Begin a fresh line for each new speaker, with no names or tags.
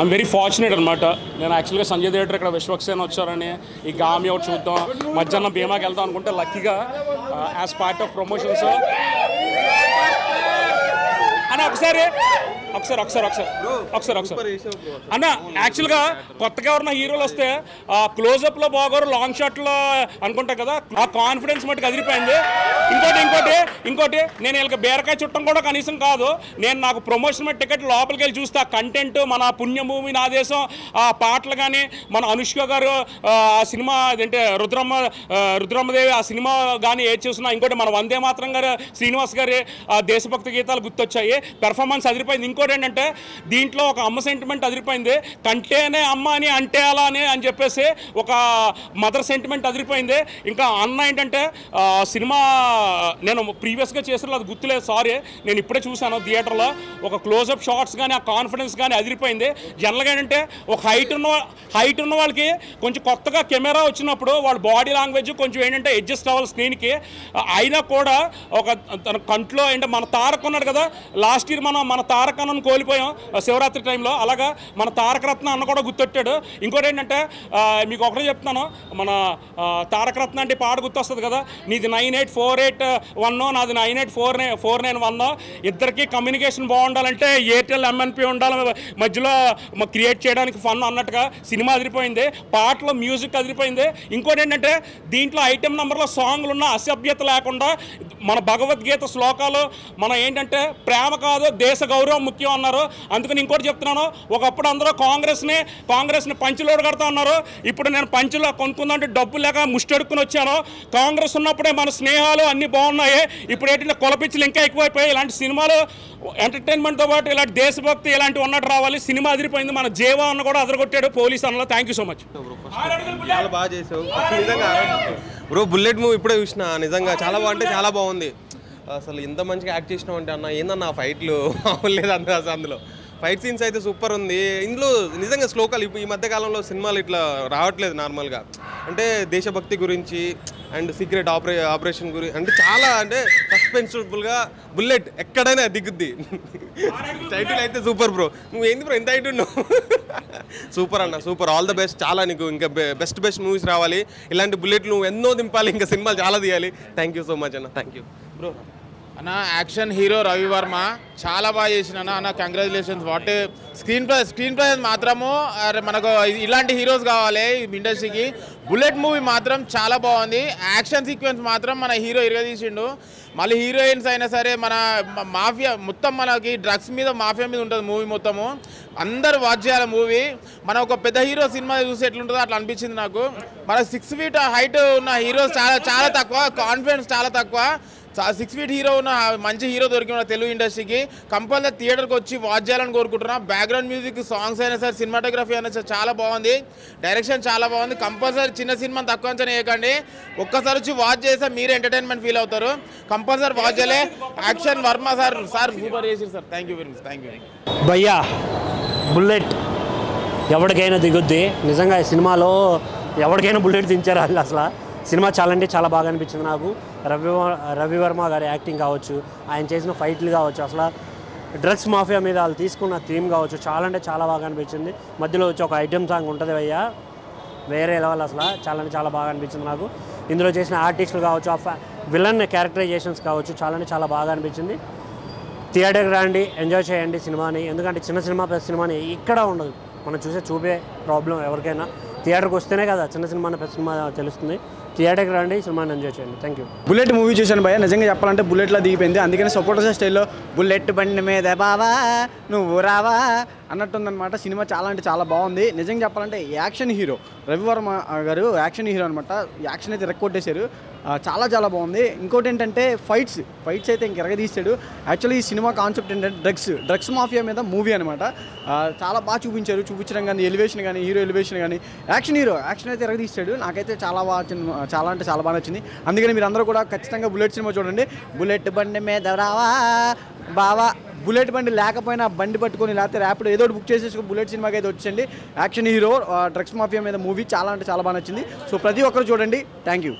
I'm very fortunate అనమాట. నేను యాక్చువల్గా సంజయ్ థియేటర్ ఇక్కడ విశ్వక్సేన్ వచ్చారని ఈ గామి ఒకటి చూద్దాం మధ్యాహ్నం భీమాకి వెళ్దాం అనుకుంటే లక్కీగా యాజ్ పార్ట్ ఆఫ్ ప్రమోషన్స్ అని ఒకసారి అన్న యాక్చువల్గా కొత్తగా ఎవరన్నా హీరోలు వస్తే క్లోజప్లో బాగోరు లాంగ్ షాట్లో అనుకుంటా కదా, ఆ కాన్ఫిడెన్స్ మటుకు అదిరిపోయింది. ఇంకోటి నేను వీళ్ళకి బీరకాయ చుట్టం కూడా కనీసం కాదు. నేను నాకు ప్రమోషన్ మీద టికెట్ లోపలికి వెళ్ళి చూస్తే ఆ కంటెంట్, మన పుణ్యభూమి నా దేశం, ఆ పాటలు కానీ, మన అనుష్క గారు ఆ సినిమా అదంటే రుద్రమ్మదేవి ఆ సినిమా కానీ ఏది చూసినా, ఇంకోటి మన వందే మాత్రం గారు శ్రీనివాస్ గారి దేశభక్తి గీతాలు గుర్తొచ్చాయి. పెర్ఫార్మెన్స్ అదిరిపోయింది. ఇంకోటి ఏంటంటే దీంట్లో ఒక అమ్మ సెంటిమెంట్ అదిరిపోయింది. కంటేనే అమ్మ అని అంటే అలా అని చెప్పేసి ఒక మదర్ సెంటిమెంట్ అదిరిపోయింది. ఇంకా అన్న ఏంటంటే సినిమా నేను ప్రీవియస్గా చేసిన అది గుర్తులేదు, సారీ. నేను ఇప్పుడే చూశాను థియేటర్లో. ఒక క్లోజప్ షాట్స్ కానీ ఆ కాన్ఫిడెన్స్ కానీ అదిరిపోయింది. జనరల్గా ఏంటంటే ఒక హైట్ ఉన్న వాళ్ళకి కొంచెం కొత్తగా కెమెరా వచ్చినప్పుడు వాళ్ళ బాడీ లాంగ్వేజ్ కొంచెం ఏంటంటే అడ్జస్ట్ అవ్వాలి స్క్రీన్కి. అయినా కూడా ఒక తన కంట్లో ఏంటంటే మన తారక్ ఉన్నాడు కదా, లాస్ట్ ఇయర్ మన తారక్ అన్నను కోల్పోయాం శివరాత్రి టైంలో. అలాగా మన తారక రత్న అన్న కూడా గుర్తొట్టాడు. ఇంకోటి ఏంటంటే మీకు ఒకటే చెప్తున్నాను, మన తారక రత్న అంటే పాట గుర్తొస్తుంది కదా, నీది 9848 నాది 9849 ఇద్దరికి కమ్యూనికేషన్ బాగుండాలంటే ఎయిర్టెల్ ఎంఎన్పి ఉండాలి మధ్యలో క్రియేట్ చేయడానికి ఫన్ అన్నట్టుగా సినిమా అదిరిపోయింది. పాటలో మ్యూజిక్ అదిరిపోయింది. ఇంకోటి ఏంటంటే దీంట్లో ఐటెం నెంబర్లో సాంగ్లు ఉన్న అసభ్యత లేకుండా మన భగవద్గీత శ్లోకాలు, మన ఏంటంటే ప్రేమ కాదు దేశ గౌరవం ముఖ్యం అన్నారు. అందుకని ఇంకోటి చెప్తున్నాను, ఒకప్పుడు అందరూ కాంగ్రెస్ని పంచులోడు కడతా ఉన్నారు. ఇప్పుడు నేను పంచులో కొనుక్కుందంటే డబ్బులు లేక ముష్టడుక్కుని వచ్చాను. కాంగ్రెస్ ఉన్నప్పుడే మన స్నేహాలు అన్నీ బాగున్నాయి. ఇప్పుడు ఏంటంటే కొలపిచ్చులు ఇంకా ఎక్కువైపోయాయి. ఇలాంటి సినిమాలు ఎంటర్టైన్మెంట్తో పాటు ఇలాంటి దేశభక్తి ఇలాంటి ఉన్నట్టు రావాలి. సినిమా అదిరిపోయింది. మన జీవా అన్న కూడా అదరగొట్టాడు పోలీస్ అన్నలో. Thank you so much.
చాలా బాగా చేసావు నిజంగా బ్రో. బుల్లెట్ మూవీ ఇప్పుడే చూసిన, నిజంగా చాలా బాగుంటే చాలా బాగుంది. అసలు ఇంత మంచిగా యాక్ట్ చేసినావు అంటే అన్న ఏందన్న ఫైట్లు లేదు అందులో ఫైట్ సీన్స్ అయితే సూపర్ ఉంది. ఇందులో నిజంగా శ్లోకాలు ఈ మధ్యకాలంలో సినిమాలు ఇట్లా రావట్లేదు నార్మల్గా. అంటే దేశభక్తి గురించి అండ్ సీక్రెట్ ఆపరేషన్ గురించి అంటే చాలా అంటే సస్పెన్సిబుల్గా బుల్లెట్ ఎక్కడైనా దిగుద్ది. టైటిల్ అయితే సూపర్ బ్రో. నువ్వు ఏంది బ్రో ఎంత హైట్ ఉన్నావు? సూపర్ అన్న సూపర్. All the best. చాలా నీకు ఇంకా బెస్ట్ మూవీస్ రావాలి. ఇలాంటి బుల్లెట్లు నువ్వు ఎన్నో దింపాలి, ఇంకా సినిమాలు చాలా తీయాలి. థ్యాంక్ యూ సో మచ్ అన్న. Thank you bro.
అన్న యాక్షన్ హీరో రవి వర్మ చాలా బాగా చేసిన అన్న. కంగ్రాచులేషన్స్. వాట్ స్క్రీన్ ప్లే మాత్రము మనకు ఇలాంటి హీరోస్ కావాలి ఇండస్ట్రీకి. బుల్లెట్ మూవీ మాత్రం చాలా బాగుంది. యాక్షన్ సీక్వెన్స్ మాత్రం మన హీరో ఇరగదీసిండు. మళ్ళీ హీరోయిన్స్ అయినా సరే మన మాఫియా మొత్తం మనకి డ్రగ్స్ మీద మాఫియా మీద ఉంటుంది మూవీ మొత్తము. అందరు వాచ్ చేయాలి మూవీ. మన ఒక పెద్ద హీరో సినిమా చూసి ఎట్లుంటుందో అట్లా అనిపించింది నాకు. మన 6 feet హైట్ ఉన్న హీరోస్ చాలా తక్కువ, కాన్ఫిడెన్స్ చాలా తక్కువ. 6 feet హీరో ఉన్న మంచి హీరో దొరికిన తెలుగు ఇండస్ట్రీకి. కంపల్సరీ థియేటర్కి వచ్చి వాచ్ చేయాలని కోరుకుంటున్నా. బ్యాక్గ్రౌండ్ మ్యూజిక్, సాంగ్స్ అయినా సరే, సినిమాటోగ్రఫీ అయినా సరే చాలా బాగుంది. డైరెక్షన్ చాలా బాగుంది. కంపల్సరీ చిన్న సినిమా తక్కువ అంచనా వేయకండి. ఒక్కసారి వచ్చి వాచ్ చేస్తే మీరు ఎంటర్టైన్మెంట్ ఫీల్ అవుతారు. కంపల్సరీ వాచ్ చేయలే. యాక్షన్ వర్మ సార్ సూపర్ చేసారు sir. Thank you very much. Thank you
భయ్యా. బుల్లెట్ ఎవరికైనా దిగుద్ది. నిజంగా ఈ సినిమాలో ఎవరికైనా బుల్లెట్ దించారు వాళ్ళు. అసలు సినిమా చాలా అంటే చాలా బాగా అనిపించింది నాకు. రవివర్మ గారి యాక్టింగ్ కావచ్చు, ఆయన చేసిన ఫైట్లు కావచ్చు, అసలు డ్రగ్స్ మాఫియా మీద వాళ్ళు తీసుకున్న థీమ్ కావచ్చు, చాలా అంటే చాలా బాగా అనిపించింది. మధ్యలో వచ్చి ఒక ఐటెం సాంగ్ ఉంటుంది భయ్యా, వేరే లెవెల్. అసలు చాలా అంటే చాలా బాగా అనిపించింది నాకు. ఇందులో చేసిన ఆర్టిస్టులు కావచ్చు, ఆ విలన్ క్యారెక్టరైజేషన్స్ కావచ్చు, చాలా అంటే చాలా బాగా అనిపించింది. థియేటర్కి రండి, ఎంజాయ్ చేయండి సినిమాని. ఎందుకంటే చిన్న సినిమా పెద్ద సినిమాని ఇక్కడ ఉండదు. మనం చూపే ప్రాబ్లం ఎవరికైనా థియేటర్కి వస్తేనే కదా చిన్న సినిమా పెద్ద సినిమా తెలుస్తుంది. థియేటర్కి రండి, సినిమాని ఎంజాయ్ చేయండి. Thank you.
బుల్లెట్ మూవీ చూశాను భయ్య. నిజంగా చెప్పాలంటే బుల్లెట్లో దిగిపోయింది. అందుకని సపోర్టర్స్ స్టైల్లో బుల్లెట్ బండి మీద బావా నువ్వు రావా అన్నట్టుందనమాట. సినిమా చాలా అంటే చాలా బాగుంది. నిజంగా చెప్పాలంటే యాక్షన్ హీరో రవివర్మ గారు యాక్షన్ హీరో అనమాట. యాక్షన్ అయితే రెక్కొట్టేశారు. చాలా చాలా బాగుంది. ఇంకోటి ఏంటంటే ఫైట్స్ అయితే ఇంక ఎరగదీశాడు. యాక్చువల్లీ ఈ సినిమా కాన్సెప్ట్ ఏంటంటే డ్రగ్స్ మాఫియా మీద మూవీ అనమాట. చాలా బాగా చూపించడం కానీ, ఎలివేషన్ కానీ, హీరో ఎలివేషన్ కానీ, యాక్షన్ అయితే ఎరగదీశాడు. నాకైతే చాలా అంటే చాలా బాగా నచ్చింది. అందుకని మీరు అందరూ కూడా ఖచ్చితంగా బుల్లెట్ సినిమా చూడండి. బుల్లెట్ బండి మీద రావా బావా. బుల్లెట్ బండి లేకపోయినా బండి పట్టుకొని లేకపోతే ర్యాపిడో ఏదో బుక్ చేసేసి బుల్లెట్ సినిమాకి అయితే వచ్చండి. యాక్షన్ హీరో డ్రగ్స్ మాఫియా మీద మూవీ చాలా అంటే చాలా బాగా నచ్చింది. సో ప్రతి ఒక్కరు చూడండి. Thank you.